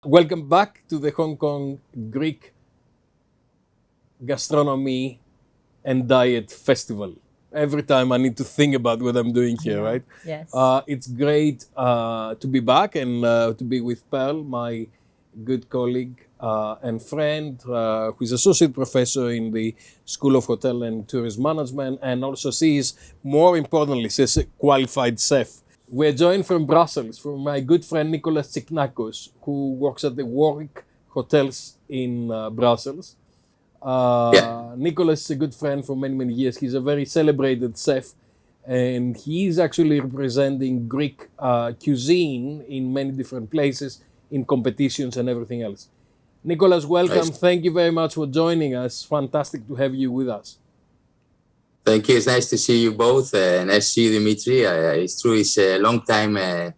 Welcome back to the Hong Kong Greek Gastronomy and Diet Festival. Every time I need to think about what I'm doing here, right? Yes. It's great to be back and to be with Pearl, my good colleague and friend, who is associate professor in the School of Hotel and Tourism Management, and also she is, more importantly, she's a qualified chef. We're joined from Brussels, from my good friend Nicholas Tsiknakos, who works at the Warwick hotels in Brussels. Nicholas is a good friend for many, many years. He's a very celebrated chef, and he's actually representing Greek cuisine in many different places, in competitions and everything else. Nicholas, welcome. Nice. Thank you very much for joining us. Fantastic to have you with us. Thank you. It's nice to see you both. Nice to see you, Dimitri. It's true, it's a long time, a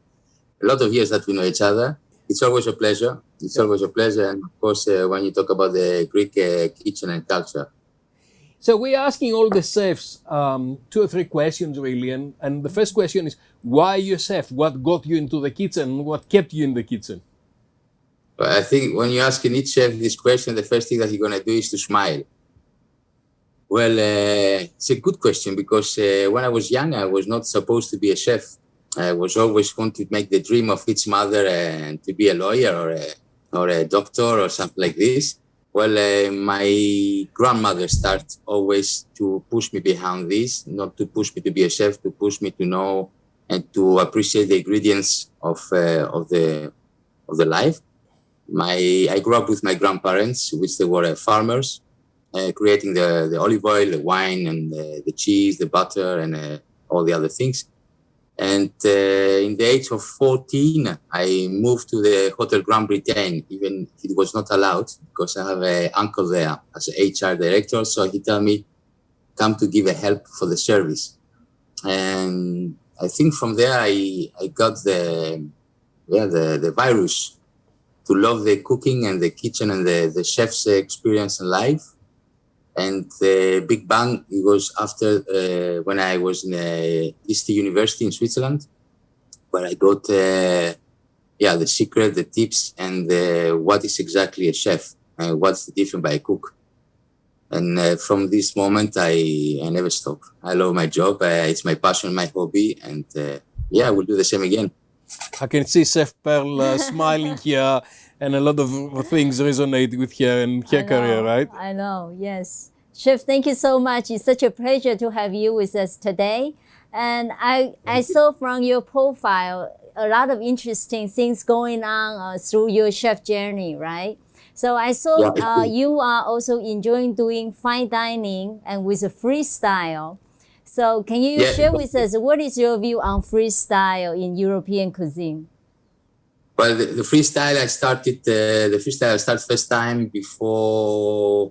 lot of years that we know each other. It's always a pleasure. It's always a pleasure. And of course, when you talk about the Greek kitchen and culture. So we're asking all the chefs 2 or 3 questions, really. And the first question is, why are you a chef? What got you into the kitchen? What kept you in the kitchen? But I think when you ask each chef this question, the first thing that you're going to do is to smile. Well, it's a good question because when I was young, I was not supposed to be a chef. I was always going to make the dream of each mother and to be a lawyer or a doctor or something like this. Well, my grandmother started always to push me behind this, not to push me to be a chef, to push me to know and to appreciate the ingredients of the life. I grew up with my grandparents, which they were farmers. Creating the olive oil, the wine, and the cheese, the butter, and all the other things. And in the age of 14, I moved to the Hotel Grand Britain, even if it was not allowed, because I have an uncle there as an HR director. So he told me, come to give a help for the service. And I think from there, I got the virus to love the cooking and the kitchen and the chef's experience in life. And the Big Bang, it was after when I was in East University in Switzerland, where I got the secret, the tips, and what is exactly a chef, what's the difference by a cook. And from this moment, I never stop. I love my job. It's my passion, my hobby. And I will do the same again. I can see Chef Pearl smiling here, and a lot of things resonate with her and her career, right? I know, yes. Chef, thank you so much. It's such a pleasure to have you with us today. And I saw from your profile a lot of interesting things going on through your chef journey, right? So I saw you are also enjoying doing fine dining and with a freestyle. So can you share with us, what is your view on freestyle in European cuisine? Well, the freestyle I started first time before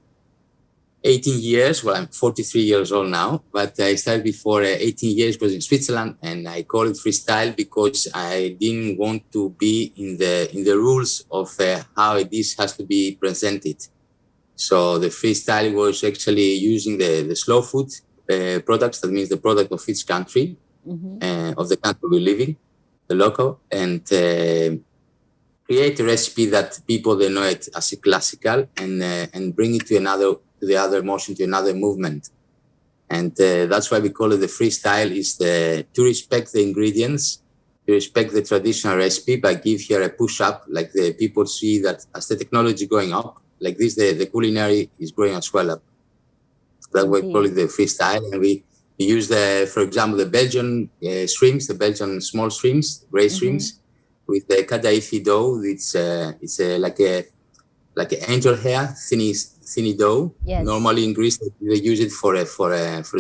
18 years. Well, I'm 43 years old now, but I started before 18 years, was in Switzerland, and I call it freestyle because I didn't want to be in the rules of how a dish has to be presented. So the freestyle was actually using the slow food products, that means the product of each country, of the country we live in, the local, and create a recipe that people, they know it as a classical, and bring it to the other motion, to another movement. And that's why we call it the freestyle, is to respect the ingredients, to respect the traditional recipe, but give here a push up, like the people see that as the technology going up, like this, the culinary is growing as well up. That we call it the freestyle. And we use for example, the Belgian shrimps, the Belgian small shrimps, gray shrimps, with the kadaifi dough. It's like an angel hair, thinny dough. Yes. Normally in Greece, they use it for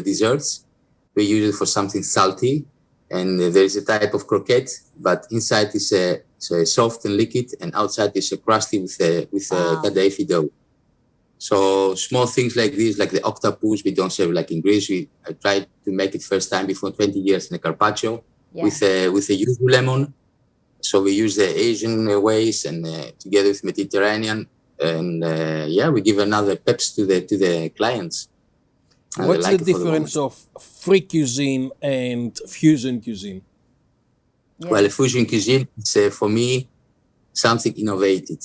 desserts. We use it for something salty. And there is a type of croquette, but inside is a soft and liquid, and outside is a crusty with kadaifi dough. So small things like this, like the octopus, we don't serve like in Greece. I tried to make it first time before 20 years in a carpaccio with a yuzu lemon. So we use the Asian ways and together with Mediterranean, and we give another peps to the clients. What's the difference of free cuisine and fusion cuisine? Well, fusion cuisine, for me, something innovated.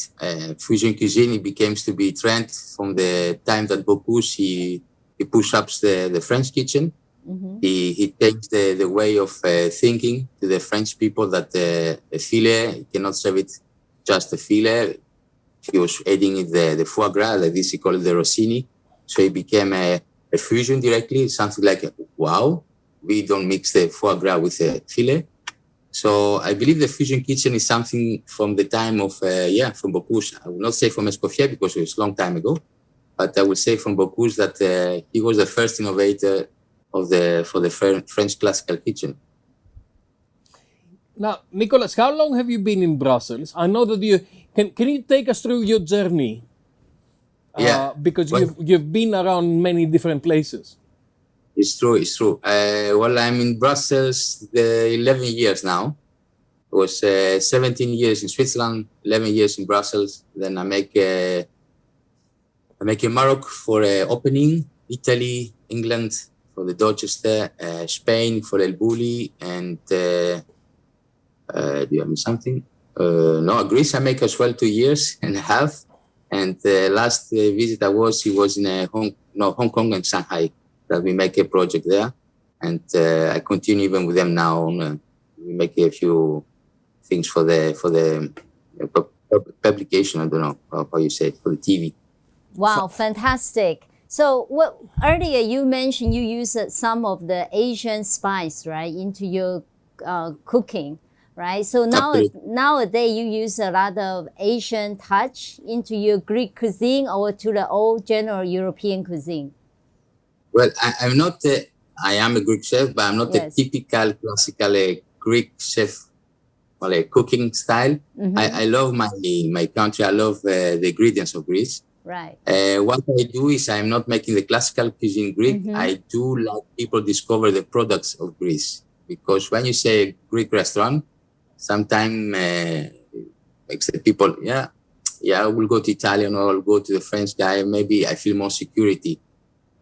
Fusion cuisine became to be trend from the time that Bocuse, he pushed up the French kitchen. Mm-hmm. He changed the way of thinking to the French people that a filet, you cannot serve it just a filet. He was adding it the foie gras, like this he called it the Rossini. So it became a fusion directly, something like, wow, we don't mix the foie gras with the filet. So I believe the fusion kitchen is something from the time of, from Bocuse. I will not say from Escoffier because it was a long time ago, but I will say from Bocuse that he was the first innovator for the French classical kitchen. Now, Nicholas, how long have you been in Brussels? I know that you can you take us through your journey? Because you've been around many different places. It's true. Well, I'm in Brussels 11 years now. It was 17 years in Switzerland, 11 years in Brussels. Then I make a Morocco for opening, Italy, England for the Dorchester, Spain for El Bulli, and do you have something? No, Greece I make as well 2 years and a half. And the last visit I was in Hong Kong and Shanghai. That we make a project there, and I continue even with them now. We make a few things for the publication. I don't know how you say it, for the TV. Wow, fantastic! So, earlier you mentioned you use some of the Asian spice, right, into your cooking, right? So nowadays you use a lot of Asian touch into your Greek cuisine or to the old general European cuisine. Well, I'm not. I am a Greek chef, but I'm not a typical classical Greek chef, or cooking style. Mm-hmm. I love my country. I love the ingredients of Greece. Right. What I do is I'm not making the classical cuisine Greek. Mm-hmm. I do let people discover the products of Greece, because when you say Greek restaurant, sometimes makes the people I will go to Italian or I'll go to the French guy. Maybe I feel more security.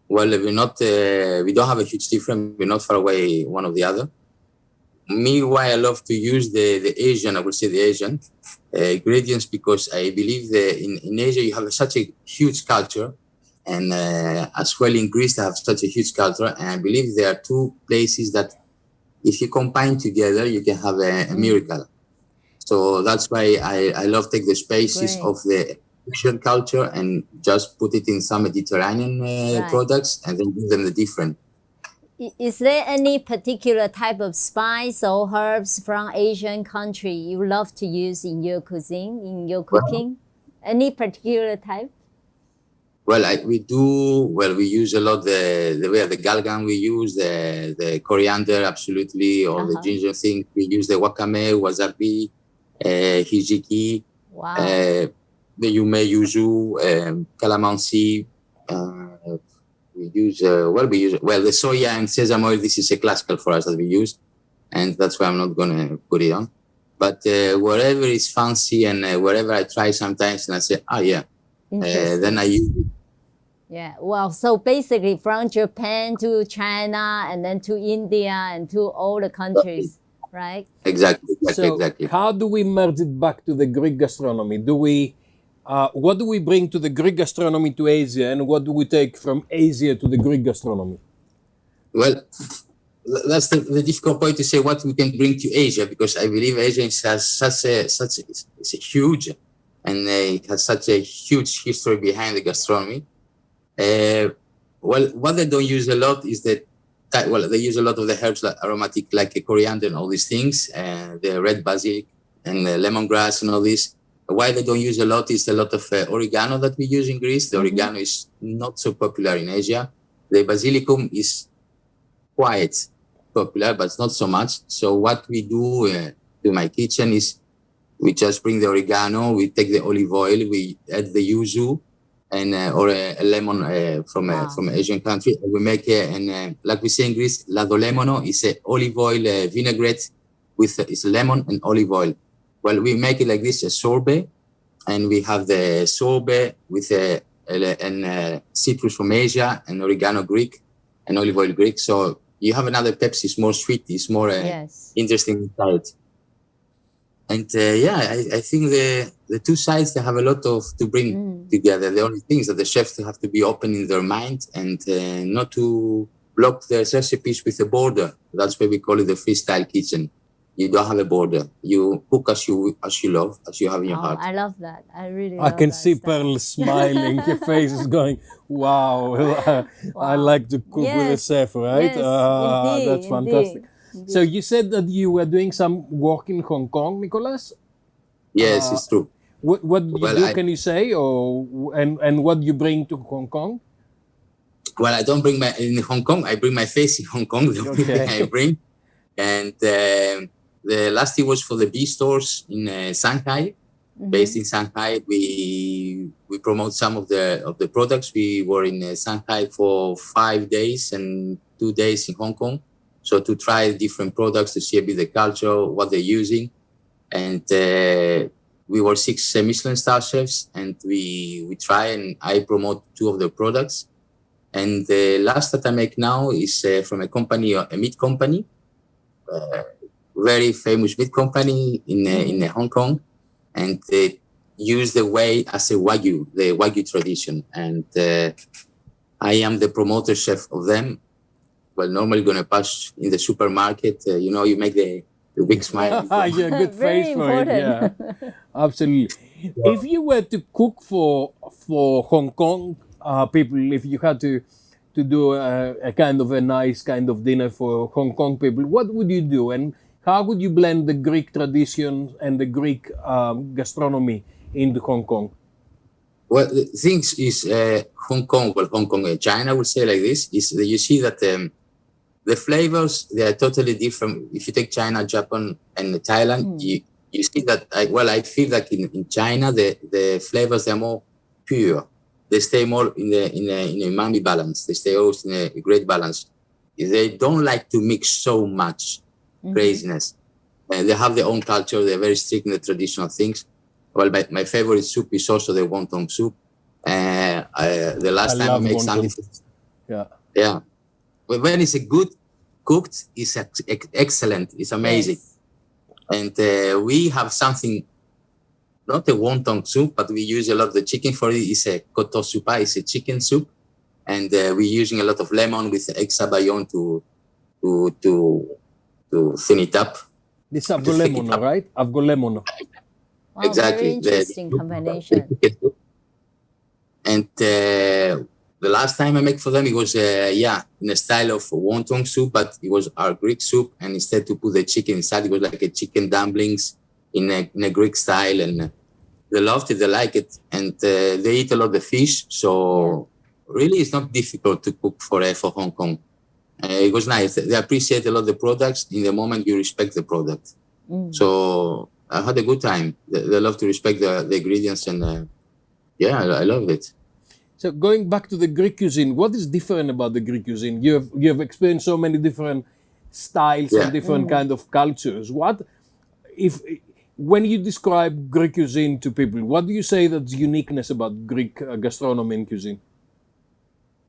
Well, we're not. We don't have a huge difference. We're not far away one of the other. Me, why I love to use the Asian, I would say the Asian ingredients, because I believe that in Asia you have such a huge culture, and as well in Greece they have such a huge culture. And I believe there are two places that if you combine together, you can have a miracle. So that's why I love take the spaces of the Asian culture and just put it in some Mediterranean products and then give them the different. Is there any particular type of spice or herbs from Asian country you love to use in your cuisine, in your cooking? Any particular type? Well, we use a lot the galgan we use, the coriander, absolutely, or the ginger thing. We use the wakame, wasabi, hijiki. Wow. The yume, yuzu, calamansi. We use the soya and sesame oil. This is a classical for us that we use, and that's why I'm not gonna put it on. But wherever is fancy and wherever I try sometimes, and I say, then I use it. Yeah. Well, so basically from Japan to China and then to India and to all the countries. Right? Exactly. How do we merge it back to the Greek gastronomy? What do we bring to the Greek gastronomy to Asia, and what do we take from Asia to the Greek gastronomy? Well, that's the difficult point to say what we can bring to Asia, because I believe Asia has it's a huge, and it has such a huge history behind the gastronomy. What they don't use a lot is they use a lot of the herbs like aromatic, like coriander and all these things, the red basil and lemongrass and all this. Why they don't use a lot is a lot of oregano that we use in Greece. The oregano is not so popular in Asia. The basilicum is quite popular, but not so much. So what we do in my kitchen is we just bring the oregano, we take the olive oil, we add the yuzu, and or a lemon from Asian country. We make like we say in Greece, ladolemono is a olive oil vinaigrette with it's lemon and olive oil. Well, we make it like this, a sorbet, and we have the sorbet with citrus from Asia and oregano Greek and olive oil Greek. So you have another Pepsi, it's more sweet, it's more interesting inside. And I think the two sides, they have a lot to bring together. The only thing is that the chefs have to be open in their mind and not to block their recipes with a border. That's why we call it the freestyle kitchen. You don't have a border. You cook as you love, as you have in your heart. I love that. I really I love can that see style. Pearl smiling. Your face is going, wow. I like to cook with a Yes, chef, right? yes, indeed, That's fantastic. indeed. So you said that you were doing some work in Hong Kong, Nicholas? Yes, it's true. What did you Well, do, can you say? And what do you bring to Hong Kong? Well, I don't bring in Hong Kong. I bring my face in Hong Kong. The only thing I bring. And the last year was for the B stores in Shanghai. Based in Shanghai, we promote some of the products. We were in Shanghai for 5 days and 2 days in Hong Kong. So to try different products, to see a bit the culture, what they're using. And we were 6 Michelin star chefs, and we try, and I promote 2 of the products. And the last that I make now is from a company, a meat company, very famous meat company in Hong Kong, and they use the way as a Wagyu, the Wagyu tradition. And I am the promoter chef of them. Well, normally going to pass in the supermarket, you make the big smile. Yeah, good face for it. Yeah, absolutely. If you were to cook for Hong Kong people, if you had to do a kind of a nice kind of dinner for Hong Kong people, what would you do, and how would you blend the Greek tradition and the Greek gastronomy into Hong Kong? Well, the thing is, Hong Kong, China, I would say like this, is that you see that the flavors, they are totally different. If you take China, Japan, and Thailand, you see that, I feel like in China, the flavors, they're more pure. They stay more in a umami balance. They stay always in a great balance. They don't like to mix so much craziness. And they have their own culture. They're very strict in the traditional things. Well, my favorite soup is also the wonton soup. The last time I made something. Yeah. But when it's a good cooked, it's excellent. It's amazing. Yes. And we have something, not a wonton soup, but we use a lot of the chicken for it. It's a koto soupa. It's a chicken soup. And we're using a lot of lemon with extra bouillon to thin it up. This avgolemono, right? Avgolemono. Wow, exactly. Very interesting combination. And the last time I made for them, it was, in a style of wonton soup, but it was our Greek soup. And instead to put the chicken inside, it was like a chicken dumplings in a Greek style. And they loved it, they like it. And they eat a lot of fish. So really, it's not difficult to cook for Hong Kong. It was nice. They appreciate a lot of the products in the moment you respect the product. So I had a good time. They love to respect the ingredients, and I love it. So going back to the Greek cuisine, what is different about the Greek cuisine? You have experienced so many different styles and different kind of cultures. When you describe Greek cuisine to people, what do you say that's uniqueness about Greek gastronomy and cuisine?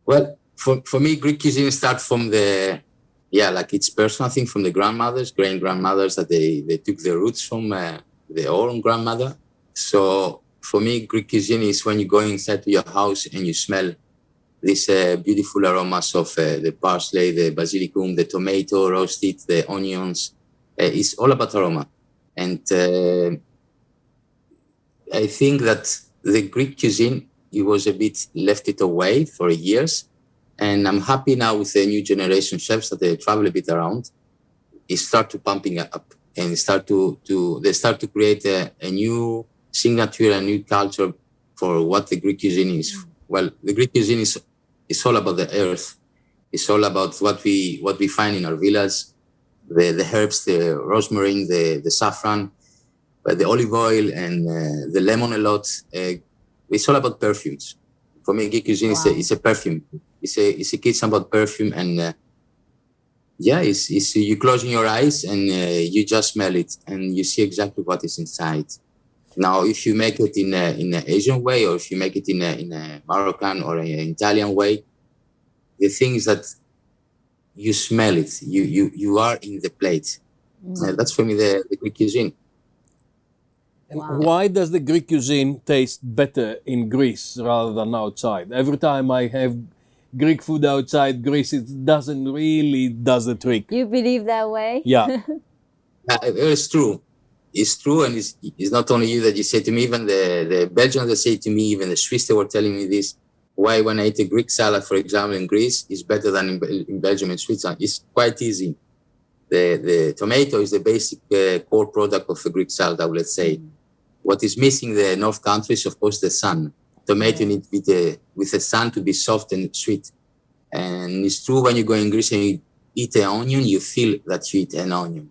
Well, for me, Greek cuisine starts from it's personal thing, from the great grandmothers that they took their roots from their own grandmother. So for me, Greek cuisine is when you go inside to your house and you smell these beautiful aromas of the parsley, the basilicum, the tomato roasted, the onions. It's all about aroma. And I think that the Greek cuisine, it was a bit left it away for years. And I'm happy now with the new generation chefs that they travel a bit around. They start to pumping up and they start to create a new signature, a new culture for what the Greek cuisine is. Well, the Greek cuisine is all about the earth. It's all about what we find in our villas, the herbs, the rosemary, the saffron, the olive oil, and the lemon a lot. It's all about perfumes. For me, Greek cuisine is a perfume. It's a kitchen about perfume, and it's you closing your eyes and you just smell it and you see exactly what is inside. Now, if you make it in an Asian way, or if you make it in a Moroccan or an Italian way, the thing is that you smell it. You are in the plate. That's for me the Greek cuisine. And Wow. why does the Greek cuisine taste better in Greece rather than outside? Every time I have Greek food outside Greece, it doesn't really does the trick. You believe that way? Yeah. It's true. It's true, and it's not only you that you say to me. Even the Belgians that say to me, even the Swiss, they were telling me this. Why, when I eat a Greek salad, for example, in Greece, is better than in Belgium and Switzerland. It's quite easy. The tomato is the basic core product of a Greek salad, I would say. What is missing in the North countries, of course, the sun. Tomato needs with the sun to be soft and sweet. And it's true, when you go in Greece and you eat an onion, you feel that you eat an onion.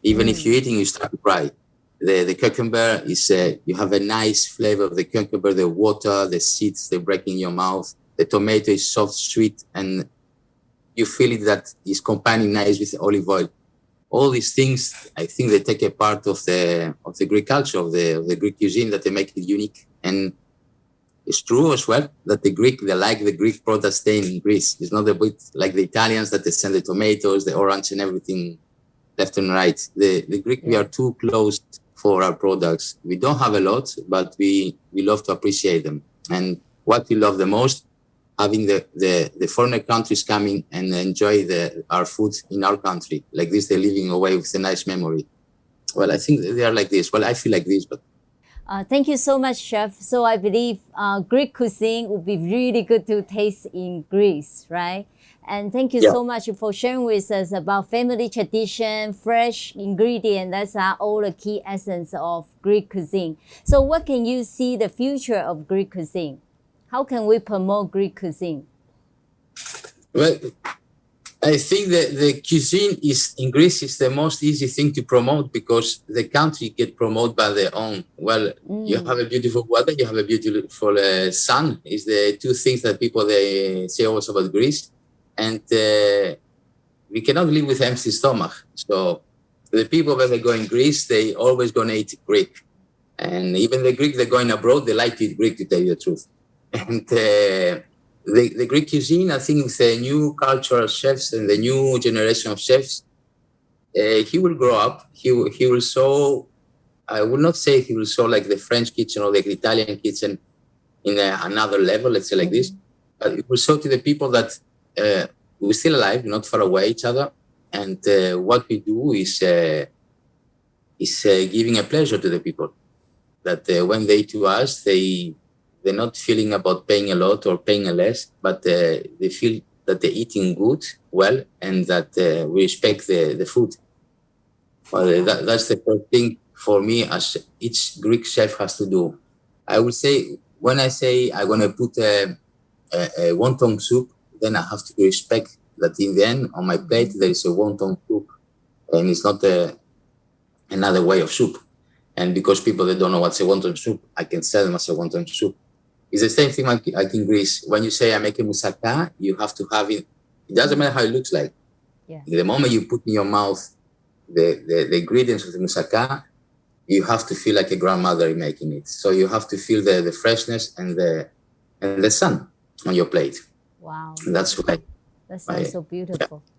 Even if you're eating, you start to cry. The cucumber is, you have a nice flavor of the cucumber, the water, the seeds, they break in your mouth. The tomato is soft, sweet, and you feel it that is combining nice with olive oil. All these things, I think they take a part of the Greek culture, of the Greek cuisine, that they make it unique. And it's true as well that they like the Greek product staying in Greece. It's not a bit like the Italians that they send the tomatoes, the orange and everything left and right. The Greek, we are too close for our products. We don't have a lot, but we love to appreciate them. And what we love the most, having the foreigner countries coming and enjoy our food in our country. Like this, they're living away with a nice memory. Well, I think they are like this. Well, I feel like this, but... Thank you so much, Chef. So I believe Greek cuisine would be really good to taste in Greece, right? And thank you so much for sharing with us about family tradition, fresh ingredient. That's all the key essence of Greek cuisine. So what can you see the future of Greek cuisine? How can we promote Greek cuisine? Well, I think that the cuisine in Greece is the most easy thing to promote, because the country get promoted by their own. Well, you have a beautiful weather, you have a beautiful sun. Is the two things that people, they say always about Greece. And we cannot live with empty stomach. So the people when they go in Greece, they always going to eat Greek. And even the Greek, they're going abroad, they like to eat Greek, to tell you the truth. And the Greek cuisine, I think, with the new cultural chefs and the new generation of chefs, he will grow up. He will show, I will not say he will show like the French kitchen or the Italian kitchen in another level, let's say like this, but it will show to the people that we're still alive, not far away each other. And what we do is giving a pleasure to the people, that when they to us, they're not feeling about paying a lot or paying a less, but they feel that they're eating good, well, and that we respect the food. Well, that's the first thing for me, as each Greek chef has to do. I would say, when I say I'm going to put a wonton soup, then I have to respect that in the end, on my plate, there is a wonton soup, and it's not another way of soup. And because people, they don't know what's a wonton soup, I can sell them as a wonton soup. It's the same thing like in Greece. When you say I make a moussaka, you have to have it. It doesn't matter how it looks like. Yeah. The moment you put in your mouth the ingredients of the moussaka, you have to feel like a grandmother making it. So you have to feel the freshness and the sun on your plate. Wow. And that's why. That sounds so beautiful. Yeah.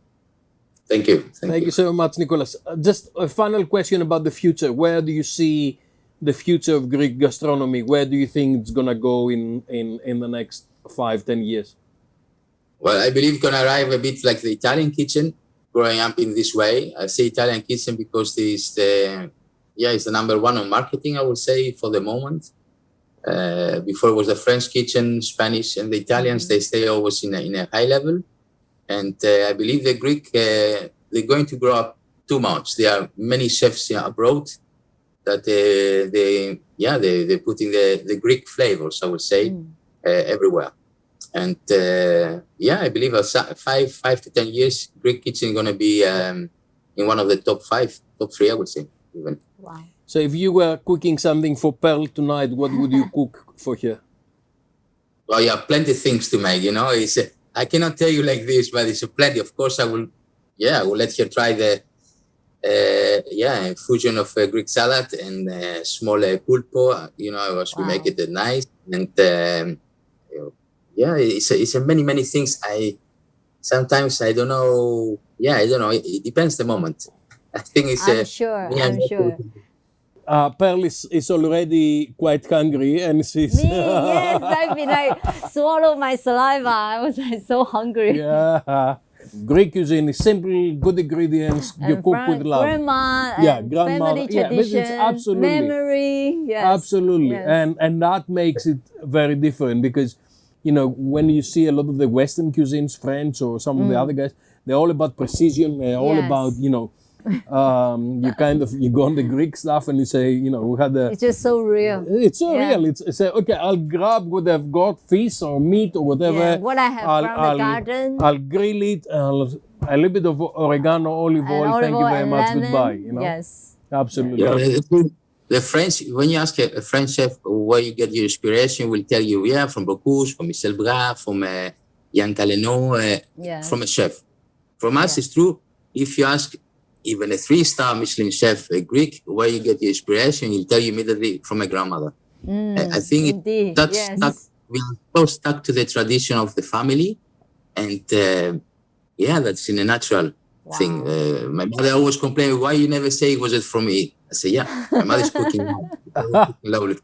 Thank you. Thank you so much, Nicholas. Just a final question about the future. Where do you see the future of Greek gastronomy? Where do you think it's going to go in the next 5-10 years? Well, I believe it's going to arrive a bit like the Italian kitchen, growing up in this way. I say Italian kitchen because it's the number one on marketing, I would say, for the moment. Before it was the French kitchen, Spanish, and the Italians, they stay always in a high level. And I believe the Greek, they're going to grow up too much. There are many chefs abroad that they're putting the Greek flavors, I would say, everywhere. And I believe 5 to 10 years, Greek kitchen is going to be in one of the top 3, I would say, even. Wow. So if you were cooking something for Pearl tonight, what would you cook for her? Well, yeah, plenty of things to make, I cannot tell you like this, but it's a plenty. Of course, I will let her try the fusion of Greek salad and small pulpo, as we make it nice. And it's many things. Sometimes I don't know. Yeah, I don't know. It depends the moment. I think it's. I'm sure. Pearl is already quite hungry, and she's Me, yes, I've been like swallow my saliva. I was like so hungry. yeah. Greek cuisine is simple, good ingredients. You cook with love. Grandma, and family tradition, it's absolutely, memory. Yes, absolutely, yes. and that makes it very different because, you know, when you see a lot of the Western cuisines, French or some of the other guys, they're all about precision. They're all about, you know, you go on the Greek stuff and you say, you know, we had a. It's just so real. It's so real. It's okay. I'll grab what I've got, fish or meat or whatever. Yeah, what I have from the garden. I'll grill it. A little bit of oregano, olive oil. Thank you very much. Goodbye. You know. Yes. Absolutely. Yeah, the French, when you ask a French chef where you get your inspiration, will tell you, from Bocuse, from Michel Bras, from Yann Caleno, from a chef. From us, it's true. If you ask even a 3-star Michelin chef, a Greek, where you get your inspiration, he'll tell you immediately from a grandmother. I think we are so stuck to the tradition of the family, and that's in a natural thing. My mother always complained, why you never say, was it from me? I said, my mother's cooking now. Lovely.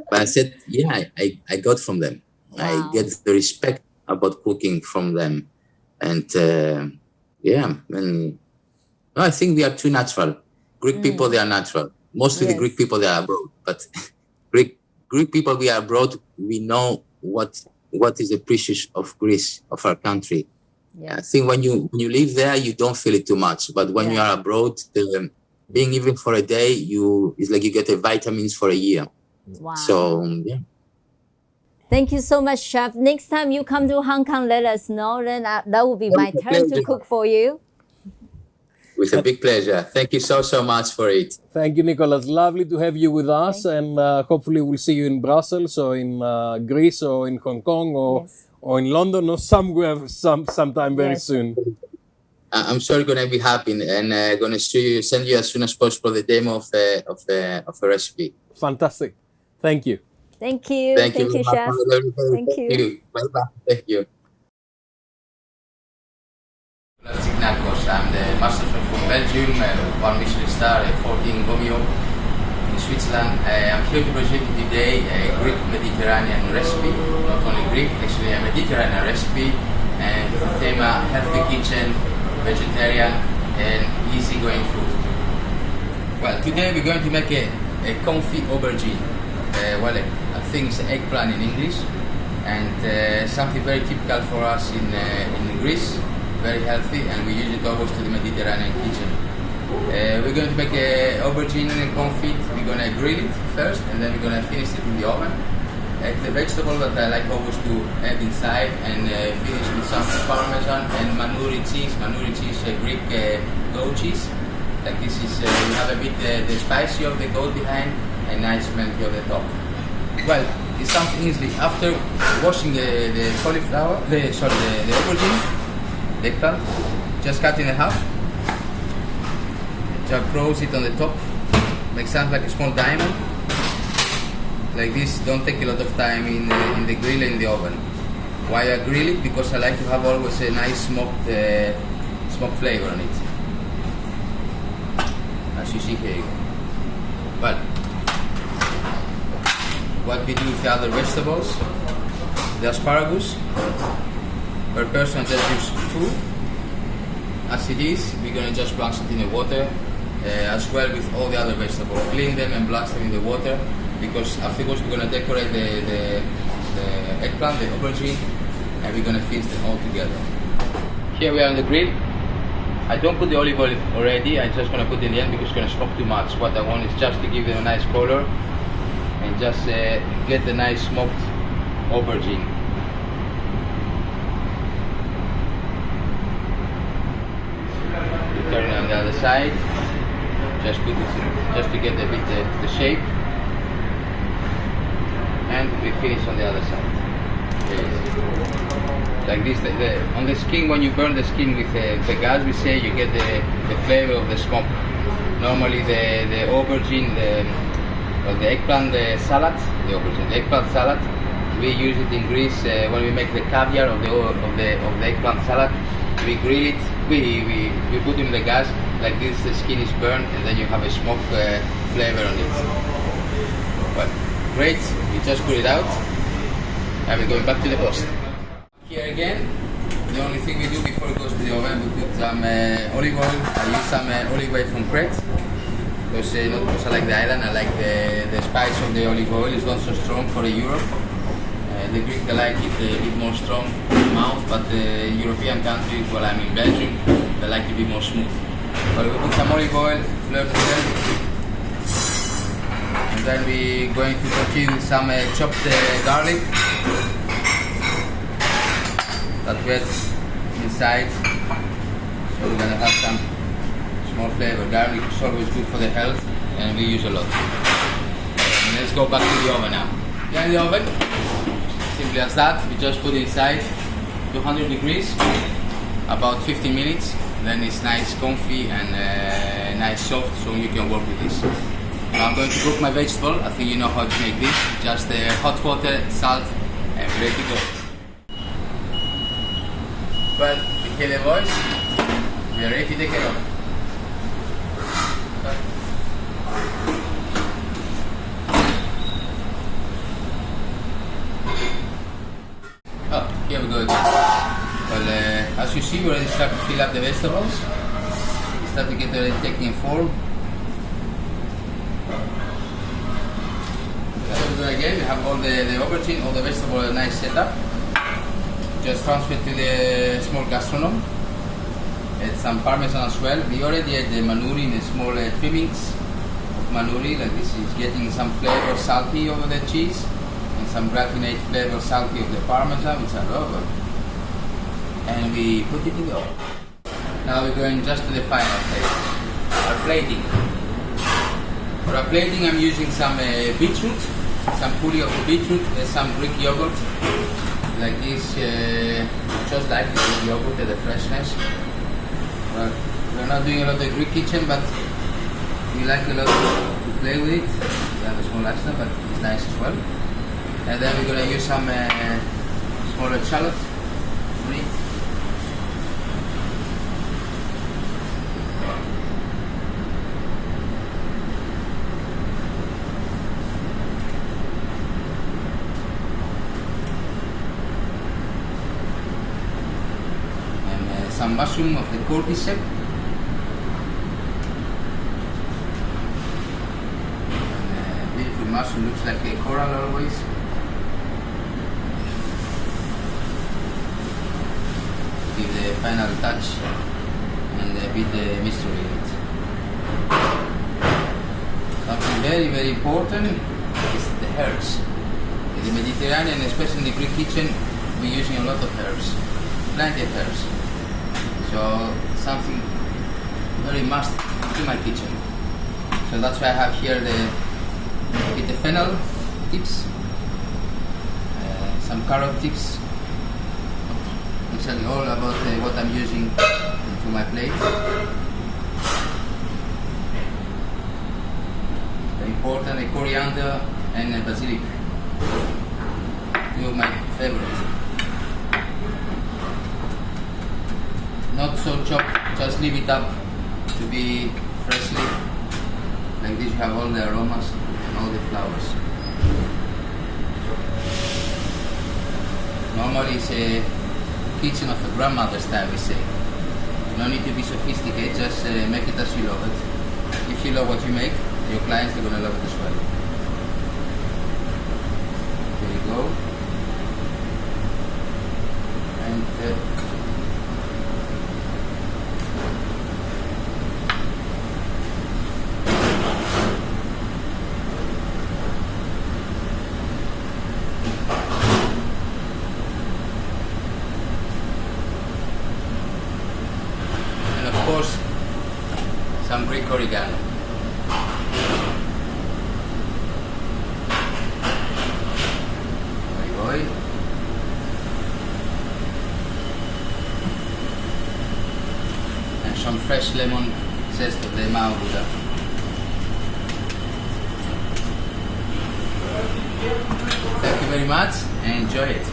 But I said, I got from them. Wow. I get the respect about cooking from them. And I think we are too natural. Greek people, they are natural. Mostly the Greek people, they are abroad. But Greek people, we are abroad. We know what is the precious of Greece, of our country. Yeah. I think when you live there, you don't feel it too much. But when you are abroad, being even for a day, it's like you get the vitamins for a year. Wow. So, Thank you so much, Chef. Next time you come to Hong Kong, let us know. Then that will be my turn to cook for you. With a big pleasure. Thank you so much for it. Thank you, Nicholas. Lovely to have you with us. And hopefully we'll see you in Brussels or in Greece or in Hong Kong or in London or somewhere sometime very soon. I'm sure you're going to be happy and going to send you as soon as possible the demo of a recipe. Fantastic. Thank you. Thank you. Thank you, Chef. Thank you. Bye-bye. Thank you. Tsiknakos. I'm the master chef from Belgium, 1 Michelin star, 14 Gourmet in Switzerland. I'm here to present you today a Greek Mediterranean recipe. Not only Greek, actually a Mediterranean recipe, and with the theme healthy kitchen, vegetarian, and easy-going food. Well, today we're going to make a confit aubergine. I think it's eggplant in English, and something very typical for us in Greece. Very healthy, and we use it always to the Mediterranean kitchen. We're going to make a aubergine confit. We're going to grill it first, and then we're going to finish it in the oven. It's a vegetable that I like always to add inside, and finish with some parmesan and manuri cheese. Manuri cheese, Greek goat cheese. Like this is, you have a bit the spicy of the goat behind, and nice melty of the top. Well, it's something easily. After washing the cauliflower, the aubergine, the eggplant, just cut in half. Just close it on the top. Make something like a small diamond. Like this. Don't take a lot of time in the grill in the oven. Why I grill it? Because I like to have always a nice smoked flavor on it. As you see here. But what we do with the other vegetables, the asparagus, per person just use 2. As it is, we're going to just blanch it in the water, as well with all the other vegetables. Clean them and blanch them in the water, because afterwards we're going to decorate the eggplant, the aubergine, and we're going to finish them all together. Here we are on the grill. I don't put the olive oil already, I'm just going to put it in the end because it's going to smoke too much. What I want is just to give them a nice color and just get the nice smoked aubergine. Turn it on the other side, just put it just to get a bit the shape, and we finish on the other side. Like this, on the skin, when you burn the skin with the gas, we say you get the flavor of the smoke. Normally the aubergine, the eggplant salad, the eggplant salad, we use it in Greece when we make the caviar of the eggplant salad. We grill it, we put it in the gas, like this the skin is burned, and then you have a smoke flavor on it. Well, great, we just put it out. And we're going back to the post. Here again, the only thing we do before it goes to the oven, we put some olive oil. I use some olive oil from Crete, because not because I like the island, I like the spice of the olive oil. It's not so strong for Europe. The Greek, they like it a bit more strong in the mouth, but the European countries, well, I'm in Belgium, they like it a bit more smooth. But we put some olive oil, flirt it well, and then we're going to continue with some chopped garlic that went inside. So we're gonna have some small flavor. Garlic is always good for the health, and we use a lot. And let's go back to the oven now. Yeah, in the oven, simply as that, we just put it inside 200 degrees, about 15 minutes. Then it's nice, comfy, and nice soft, so you can work with this. Now I'm going to cook my vegetable. I think you know how to make this. Just hot water, salt, and ready to go. Well, you hear the voice? We are ready to take it off. Oh, here we go again. Well, as you see, we already start to fill up the vegetables. We start to get already taking form. Here we go again. We have all the aubergine, all the vegetables nice setup. Just transfer to the small gastronomy. Add some parmesan as well. We already had the manuri in the small trimmings of manuri. Like this is getting some flavor salty over the cheese, and some gratinate flavor salty of the parmesan, which I love. And we put it in the oven. Now we're going just to the final phase, our plating. For our plating, I'm using some beetroot, some pulli of the beetroot, some Greek yogurt, like this, just like the Greek yogurt, the freshness. Well, we're not doing a lot of Greek kitchen, but we like a lot to play with it. We have a small extra, but it's nice as well. And then we're gonna use some smaller shallots on it. Some mushroom of the cordyceps. Beautiful mushroom, looks like a coral always. Give the final touch and a bit mystery in it. Something very, very important is the herbs. In the Mediterranean, especially in the Greek kitchen, we're using a lot of herbs, plenty of herbs. So something very must in my kitchen. So that's why I have here the fennel tips, some carrot tips. I'll tell you all about what I'm using to my plate. Very important, the coriander and the basilic, two of my favorites. Not so chopped, just leave it up to be freshly. Like this you have all the aromas and all the flowers. Normally it's a kitchen of a grandmother's time, we say. No need to be sophisticated, just make it as you love it. If you love what you make, your clients are going to love it as well. There you go. And some Greek oregano. And some fresh lemon zest of the Mimmo Restaurant. Thank you very much and enjoy it.